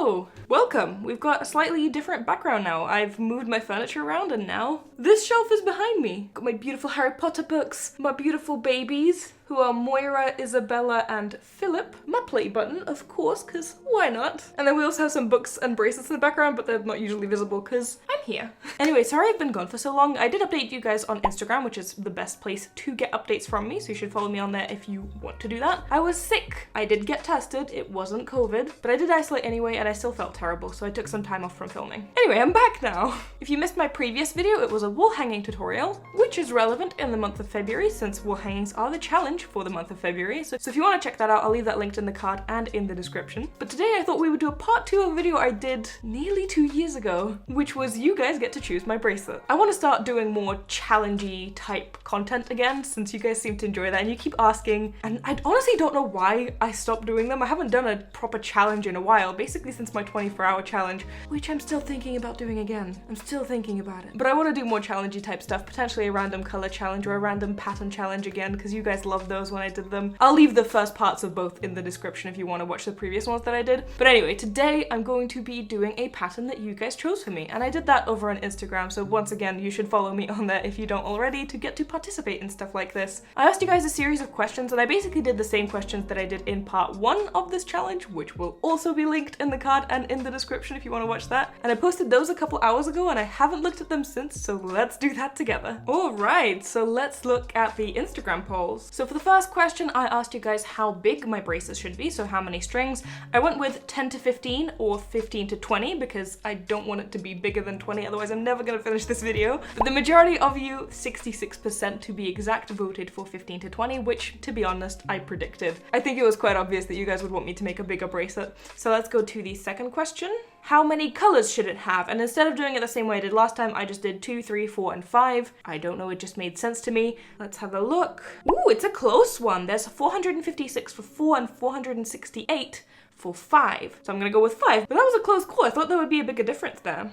Hello, welcome. We've got a slightly different background now. I've moved my furniture around and now this shelf is behind me. Got my beautiful Harry Potter books, my beautiful babies, who are Moira, Isabella, and Philip. My play button, of course, because why not? And then we also have some books and bracelets in the background, but they're not usually visible because I'm here. Anyway, sorry I've been gone for so long. I did update you guys on Instagram, which is the best place to get updates from me, so you should follow me on there if you want to do that. I was sick. I did get tested. It wasn't COVID, but I did isolate anyway, and I still felt terrible, so I took some time off from filming. Anyway, I'm back now. If you missed my previous video, it was a wall hanging tutorial, which is relevant in the month of February since wall hangings are the challenge for the month of February. So if you want to check that out, I'll leave that linked in the card and in the description. But today I thought we would do a part 2 of a video I did nearly 2 years ago, which was you guys get to choose my bracelet. I want to start doing more challengey type content again, since you guys seem to enjoy that and you keep asking, and I honestly don't know why I stopped doing them. I haven't done a proper challenge in a while, basically since my 24-hour challenge, which I'm still thinking about doing again. I'm still thinking about it. But I want to do more challengey type stuff, potentially a random color challenge or a random pattern challenge again, because you guys loved those when I did them. I'll leave the first parts of both in the description if you want to watch the previous ones that I did. But anyway, today I'm going to be doing a pattern that you guys chose for me, and I did that over on Instagram, so once again you should follow me on there if you don't already to get to participate in stuff like this. I asked you guys a series of questions, and I basically did the same questions that I did in part 1 of this challenge, which will also be linked in the card and in the description if you want to watch that. And I posted those a couple hours ago and I haven't looked at them since, so let's do that together. Alright, so let's look at the Instagram polls. So for the first question, I asked you guys how big my braces should be, so how many strings. I went with 10 to 15 or 15 to 20 because I don't want it to be bigger than 20, otherwise I'm never gonna finish this video. But the majority of you, 66% to be exact, voted for 15 to 20, which to be honest, I predicted. I think it was quite obvious that you guys would want me to make a bigger bracelet. So let's go to the second question. How many colors should it have? And instead of doing it the same way I did last time, I just did 2, 3, 4, and 5. I don't know, it just made sense to me. Let's have a look. Ooh, it's a close one. There's 456 for 4 and 468 for 5. So I'm gonna go with 5, but that was a close call. I thought there would be a bigger difference there.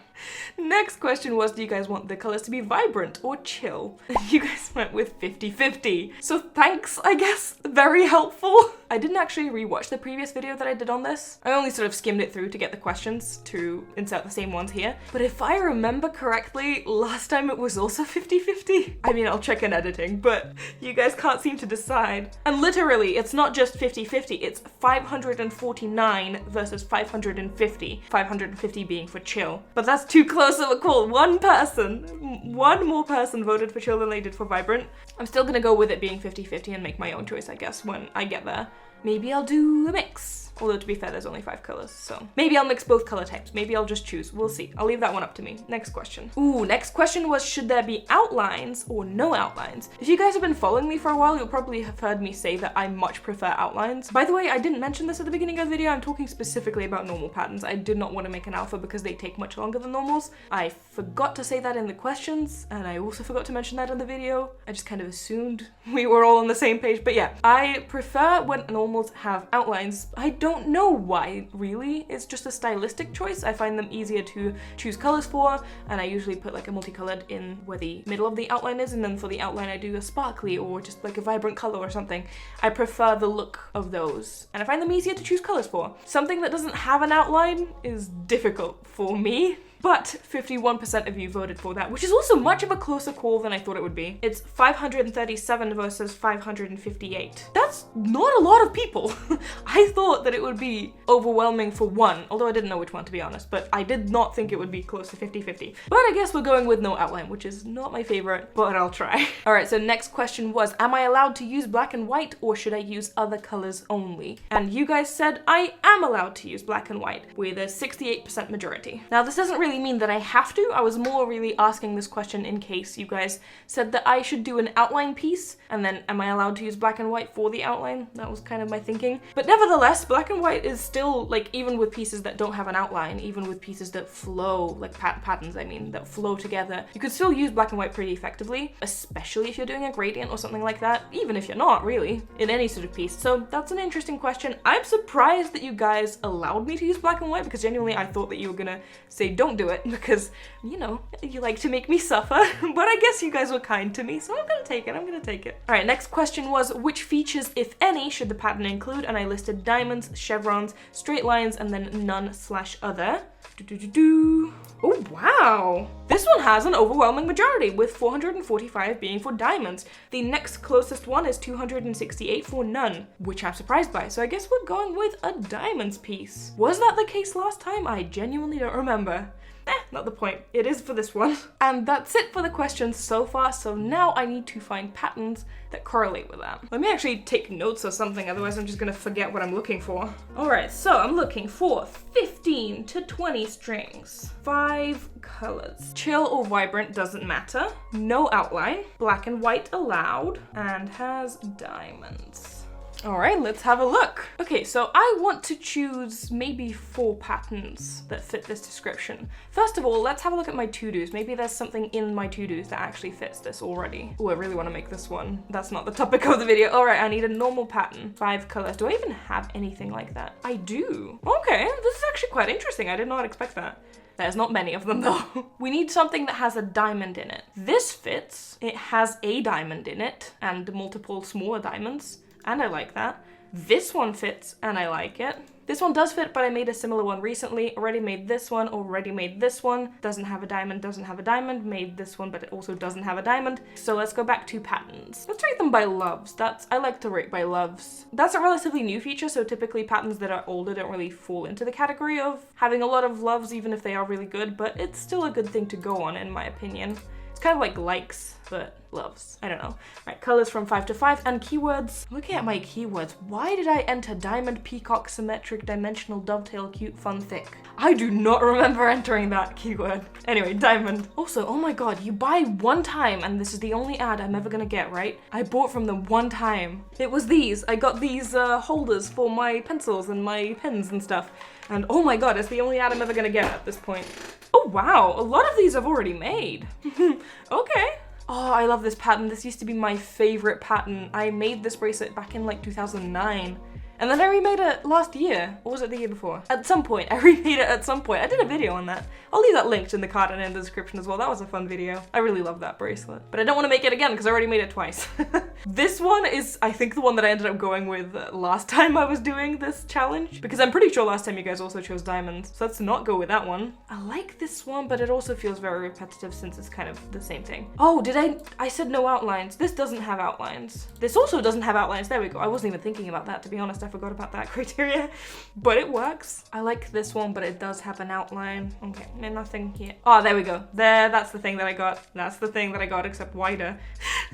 Next question was, do you guys want the colors to be vibrant or chill? You guys went with 50-50. So thanks, I guess. Very helpful. I didn't actually rewatch the previous video that I did on this. I only sort of skimmed it through to get the questions to insert the same ones here. But if I remember correctly, last time it was also 50-50. I mean, I'll check in editing, but you guys can't seem to decide. And literally, it's not just 50-50, it's 549 versus 550. 550 being for chill. But that's too close of a call. One more person voted for chill than they did for vibrant. I'm still gonna go with it being 50-50 and make my own choice, I guess, when I get there. Maybe I'll do a mix. Although to be fair, there's only 5 colors, so maybe I'll mix both color types. Maybe I'll just choose. We'll see. I'll leave that one up to me. Next question. Ooh, next question was, should there be outlines or no outlines? If you guys have been following me for a while, you'll probably have heard me say that I much prefer outlines. By the way, I didn't mention this at the beginning of the video. I'm talking specifically about normal patterns. I did not want to make an alpha because they take much longer than normals. I forgot to say that in the questions, and I also forgot to mention that in the video. I just kind of assumed we were all on the same page, but yeah. I prefer when normals have outlines. I don't know why, really. It's just a stylistic choice. I find them easier to choose colors for, and I usually put like a multicolored in where the middle of the outline is, and then for the outline I do a sparkly or just like a vibrant color or something. I prefer the look of those, and I find them easier to choose colors for. Something that doesn't have an outline is difficult for me. But 51% of you voted for that, which is also much of a closer call than I thought it would be. It's 537 versus 558. That's not a lot of people. I thought that it would be overwhelming for one, although I didn't know which one to be honest, but I did not think it would be close to 50-50. But I guess we're going with no outline, which is not my favorite, but I'll try. All right, so next question was, am I allowed to use black and white or should I use other colors only? And you guys said I am allowed to use black and white with a 68% majority. Now this doesn't really mean that I have to. I was more really asking this question in case you guys said that I should do an outline piece and then am I allowed to use black and white for the outline? That was kind of my thinking. But nevertheless, black and white is still, like, even with pieces that don't have an outline, even with pieces that flow, like patterns I mean, that flow together, you could still use black and white pretty effectively, especially if you're doing a gradient or something like that, even if you're not really, in any sort of piece. So that's an interesting question. I'm surprised that you guys allowed me to use black and white because genuinely I thought that you were gonna say don't do it because, you know, you like to make me suffer, but I guess you guys were kind to me, so I'm gonna take it. All right, next question was, which features, if any, should the pattern include? And I listed diamonds, chevrons, straight lines, and then none/other. Oh, wow. This one has an overwhelming majority, with 445 being for diamonds. The next closest one is 268 for none, which I'm surprised by. So I guess we're going with a diamonds piece. Was that the case last time? I genuinely don't remember. Not the point. It is for this one. And that's it for the questions so far. So now I need to find patterns that correlate with that. Let me actually take notes or something, otherwise I'm just gonna forget what I'm looking for. All right, so I'm looking for 15 to 20 strings, 5 colors. Chill or vibrant doesn't matter. No outline. Black and white allowed. And has diamonds. All right, let's have a look. Okay, so I want to choose maybe 4 patterns that fit this description. First of all, let's have a look at my to-dos. Maybe there's something in my to-dos that actually fits this already. Oh, I really want to make this one. That's not the topic of the video. All right, I need a normal pattern. 5 colors. Do I even have anything like that? I do. Okay, this is actually quite interesting. I did not expect that. There's not many of them though. We need something that has a diamond in it. This fits. It has a diamond in it and multiple smaller diamonds. And I like that. This one fits and I like it. This one does fit, but I made a similar one recently. Already made this one, already made this one. Doesn't have a diamond, doesn't have a diamond. Made this one, but it also doesn't have a diamond. So let's go back to patterns. Let's rate them by loves. I like to rate by loves. That's a relatively new feature, so typically patterns that are older don't really fall into the category of having a lot of loves, even if they are really good, but it's still a good thing to go on, in my opinion. It's kind of like likes, but loves. I don't know. All right, colors from 5 to 5 and keywords. Looking at my keywords, why did I enter diamond, peacock, symmetric, dimensional, dovetail, cute, fun, thick? I do not remember entering that keyword. Anyway, diamond. Also, oh my god, you buy one time and this is the only ad I'm ever gonna get, right? I bought from them one time. It was these. I got these holders for my pencils and my pens and stuff. And oh my god, it's the only ad I'm ever gonna get at this point. Oh wow, a lot of these I've already made. Okay. Oh, I love this pattern. This used to be my favorite pattern. I made this bracelet back in like 2009. And then I remade it last year. Or was it the year before? At some point. I remade it at some point. I did a video on that. I'll leave that linked in the card and in the description as well. That was a fun video. I really love that bracelet. But I don't want to make it again because I already made it twice. This one is, I think, the one that I ended up going with last time I was doing this challenge. Because I'm pretty sure last time you guys also chose diamonds. So let's not go with that one. I like this one, but it also feels very repetitive since it's kind of the same thing. Oh, I said no outlines. This doesn't have outlines. This also doesn't have outlines. There we go. I wasn't even thinking about that, to be honest. I forgot about that criteria, but it works. I like this one, but it does have an outline. Okay, and nothing here. Oh, there we go. There, that's the thing that I got. That's the thing that I got, except wider.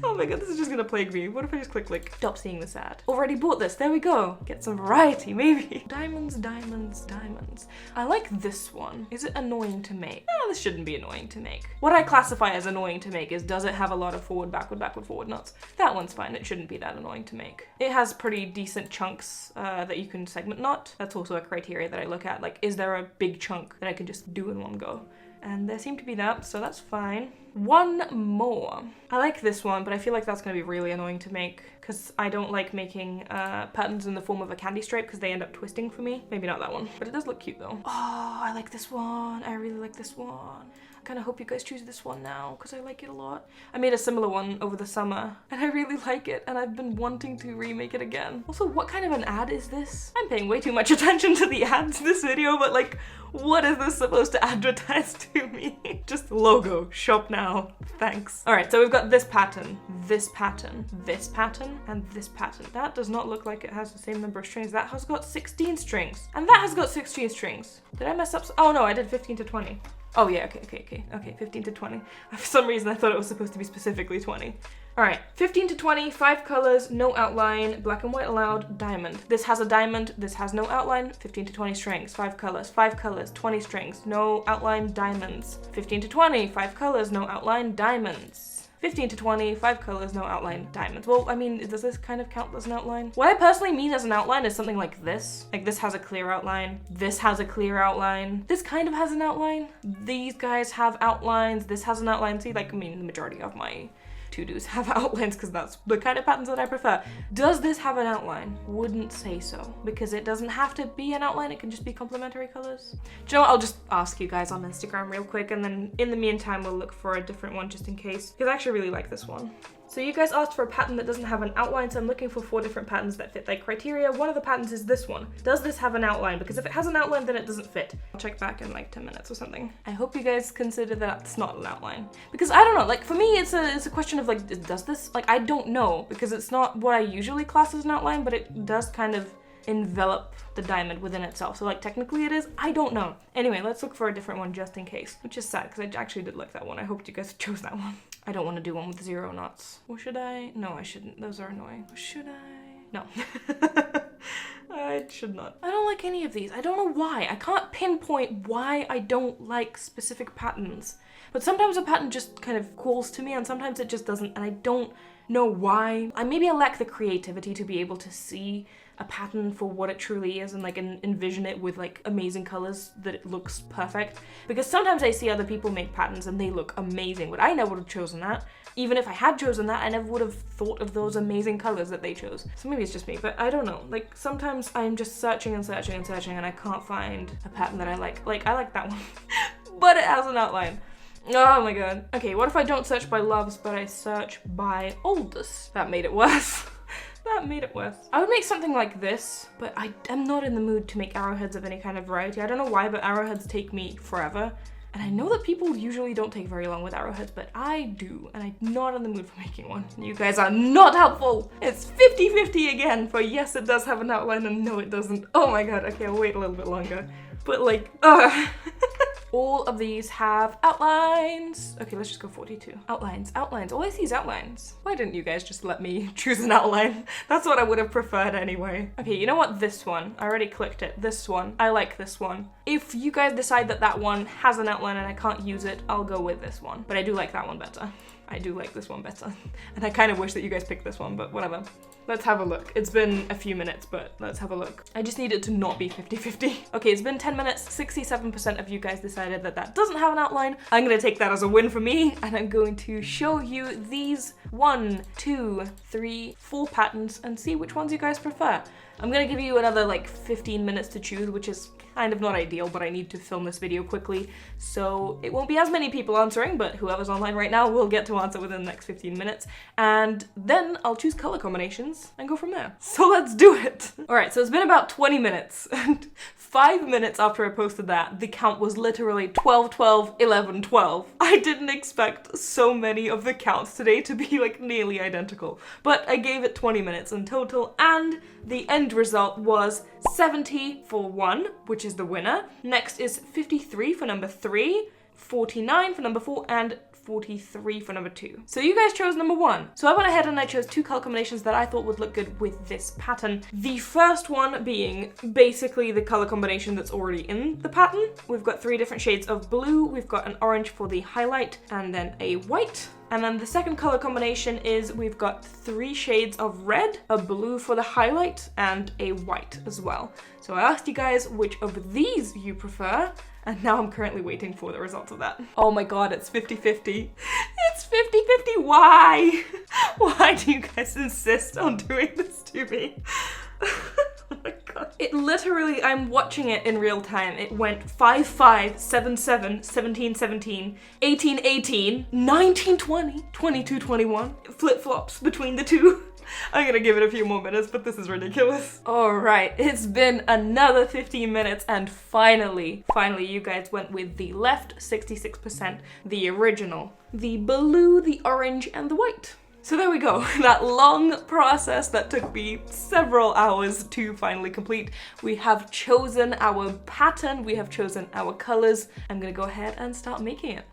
Oh my god, this is just gonna plague me. What if I just click like, stop seeing this ad? Already bought this. There we go. Get some variety, maybe. Diamonds, diamonds, diamonds. I like this one. Is it annoying to make? No, this shouldn't be annoying to make. What I classify as annoying to make is, does it have a lot of forward, backward, backward, forward knots? That one's fine. It shouldn't be that annoying to make. It has pretty decent chunks that you can segment knot. That's also a criteria that I look at. Like, is there a big chunk that I can just do in one go? And there seemed to be that, so that's fine. One more. I like this one, but I feel like that's gonna be really annoying to make because I don't like making patterns in the form of a candy stripe because they end up twisting for me. Maybe not that one, but it does look cute though. Oh, I like this one. I really like this one. I kind of hope you guys choose this one now because I like it a lot. I made a similar one over the summer and I really like it and I've been wanting to remake it again. Also, what kind of an ad is this? I'm paying way too much attention to the ads in this video, but like, what is this supposed to advertise to me? Just logo, shop now, thanks. All right, so we've got this pattern, this pattern, this pattern, and this pattern. That does not look like it has the same number of strings. That has got 16 strings, and that has got 16 strings. Did I mess up? Oh no, I did 15 to 20. Oh yeah, okay, 15 to 20. For some reason I thought it was supposed to be specifically 20. All right, 15 to 20, 5 colors, no outline, black and white allowed, diamond. This has a diamond, this has no outline, 15 to 20 strings, 5 colors, 20 strings, no outline, diamonds. 15 to 20, 5 colors, no outline, diamonds. 15 to 20, 5 colors, no outline, diamonds. Well, I mean, does this kind of count as an outline? What I personally mean as an outline is something like this. Like this has a clear outline. This has a clear outline. This kind of has an outline. These guys have outlines. This has an outline. See, like, I mean, the majority of my to-dos have outlines because that's the kind of patterns that I prefer. Does this have an outline? Wouldn't say so, because it doesn't have to be an outline, it can just be complementary colors. Do you know what, I'll just ask you guys on Instagram real quick, and then in the meantime we'll look for a different one just in case, because I actually really like this one. So you guys asked for a pattern that doesn't have an outline, so I'm looking for 4 different patterns that fit that criteria. One of the patterns is this one. Does this have an outline? Because if it has an outline, then it doesn't fit. I'll check back in like 10 minutes or something. I hope you guys consider that it's not an outline. Because I don't know, like for me, it's a question of like, does this, like I don't know, because it's not what I usually class as an outline, but it does kind of envelop the diamond within itself. So like technically it is, I don't know. Anyway, let's look for a different one just in case, which is sad because I actually did like that one. I hoped you guys chose that one. I don't want to do one with 0 knots. Or should I? No, I shouldn't. Those are annoying. Should I? No. I should not. I don't like any of these. I don't know why. I can't pinpoint why I don't like specific patterns. But sometimes a pattern just kind of calls to me and sometimes it just doesn't, and I don't know why. Maybe I lack the creativity to be able to see a pattern for what it truly is and like envision it with like amazing colors that it looks perfect. Because sometimes I see other people make patterns and they look amazing, but I never would have chosen that. Even if I had chosen that, I never would have thought of those amazing colors that they chose. So maybe it's just me, but I don't know. Like sometimes I'm just searching and searching and searching and I can't find a pattern that I like. Like I like that one, but it has an outline. Oh my god. Okay, what if I don't search by loves, but I search by oldest? That made it worse. That made it worse. I would make something like this, but I am not in the mood to make arrowheads of any kind of variety. I don't know why, but arrowheads take me forever. And I know that people usually don't take very long with arrowheads, but I do, and I'm not in the mood for making one. You guys are not helpful. It's 50-50 again for yes, it does have an outline and no, it doesn't. Oh my god, okay, I'll wait a little bit longer. But like, all of these have outlines. Okay, let's just go 42. Outlines, outlines. All I see is outlines. Why didn't you guys just let me choose an outline? That's what I would have preferred anyway. Okay, you know what? This one. I already clicked it. This one. I like this one. If you guys decide that that one has an outline and I can't use it, I'll go with this one. But I do like that one better. I do like this one better. And I kind of wish that you guys picked this one, but whatever. Let's have a look. It's been a few minutes, but let's have a look. I just need it to not be 50-50. Okay, it's been 10 minutes. 67% of you guys decided that that doesn't have an outline. I'm gonna take that as a win for me, and I'm going to show you these 1, 2, 3, 4 patterns and see which ones you guys prefer. I'm gonna give you another like 15 minutes to choose, which is kind of not ideal, but I need to film this video quickly, so it won't be as many people answering, but whoever's online right now will get to answer within the next 15 minutes, and then I'll choose color combinations and go from there. So let's do it! Alright, so it's been about 20 minutes, and 5 minutes after I posted that, the count was literally 12, 12, 11, 12. I didn't expect so many of the counts today to be like nearly identical, but I gave it 20 minutes in total, and the end result was 70 for 1, which is the winner. Next is 53 for number 3, 49 for number 4, and 43 for number 2. So you guys chose number 1. So I went ahead and I chose 2 color combinations that I thought would look good with this pattern. The first one being basically the color combination that's already in the pattern. We've got 3 different shades of blue, we've got an orange for the highlight, and then a white. And then the second color combination is we've got 3 shades of red, a blue for the highlight, and a white as well. So I asked you guys which of these you prefer, and now I'm currently waiting for the results of that. Oh my god, it's 50-50. It's 50-50, why? Why do you guys insist on doing this to me? Oh my god. It literally, I'm watching it in real time. It went 5-5, 7-7, 17-17, 18-18, 19-20, 22-21. Flip-flops between the two. I'm gonna give it a few more minutes, but this is ridiculous. Alright, it's been another 15 minutes, and finally you guys went with the left 66%, the original, the blue, the orange, and the white. So there we go, that long process that took me several hours to finally complete. We have chosen our pattern, we have chosen our colors. I'm gonna go ahead and start making it.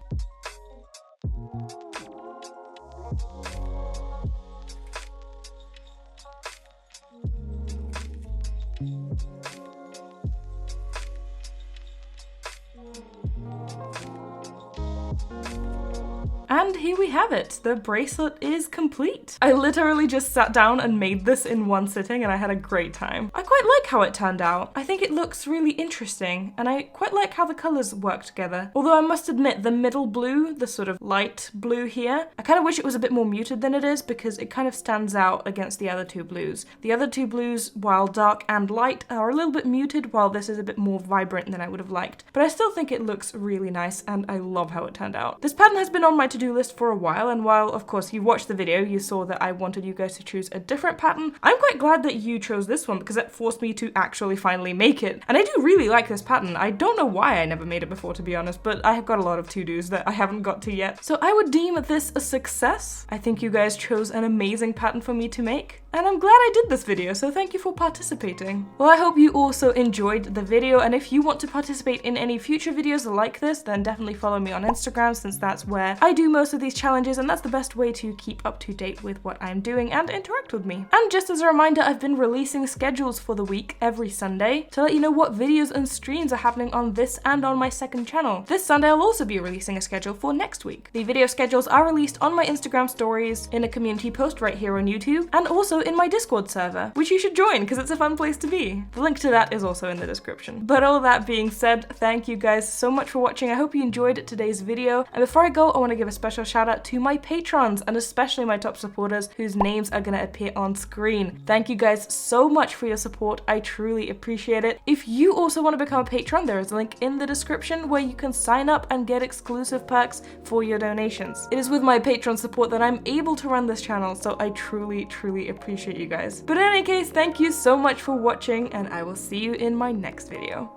And here we have it. The bracelet is complete. I literally just sat down and made this in one sitting and I had a great time. I quite like how it turned out. I think it looks really interesting and I quite like how the colors work together. Although I must admit the middle blue, the sort of light blue here, I kind of wish it was a bit more muted than it is because it kind of stands out against the other two blues. The other two blues, while dark and light, are a little bit muted while this is a bit more vibrant than I would have liked. But I still think it looks really nice and I love how it turned out. This pattern has been on my to-do list for a while, and while of course you watched the video, you saw that I wanted you guys to choose a different pattern. I'm quite glad that you chose this one because it forced me to actually finally make it. And I do really like this pattern. I don't know why I never made it before, to be honest, but I have got a lot of to-dos that I haven't got to yet. So I would deem this a success. I think you guys chose an amazing pattern for me to make. And I'm glad I did this video, so thank you for participating. Well, I hope you also enjoyed the video, and if you want to participate in any future videos like this, then definitely follow me on Instagram, since that's where I do most of these challenges, and that's the best way to keep up to date with what I'm doing and interact with me. And just as a reminder, I've been releasing schedules for the week every Sunday to let you know what videos and streams are happening on this and on my second channel. This Sunday, I'll also be releasing a schedule for next week. The video schedules are released on my Instagram stories, in a community post right here on YouTube, and also in my Discord server, which you should join because it's a fun place to be. The link to that is also in the description. But all that being said, thank you guys so much for watching. I hope you enjoyed today's video. And before I go, I want to give a special shout out to my patrons and especially my top supporters whose names are going to appear on screen. Thank you guys so much for your support. I truly appreciate it. If you also want to become a patron, there is a link in the description where you can sign up and get exclusive perks for your donations. It is with my patron support that I'm able to run this channel, so I truly appreciate you guys. But in any case, thank you so much for watching and I will see you in my next video.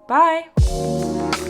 Bye!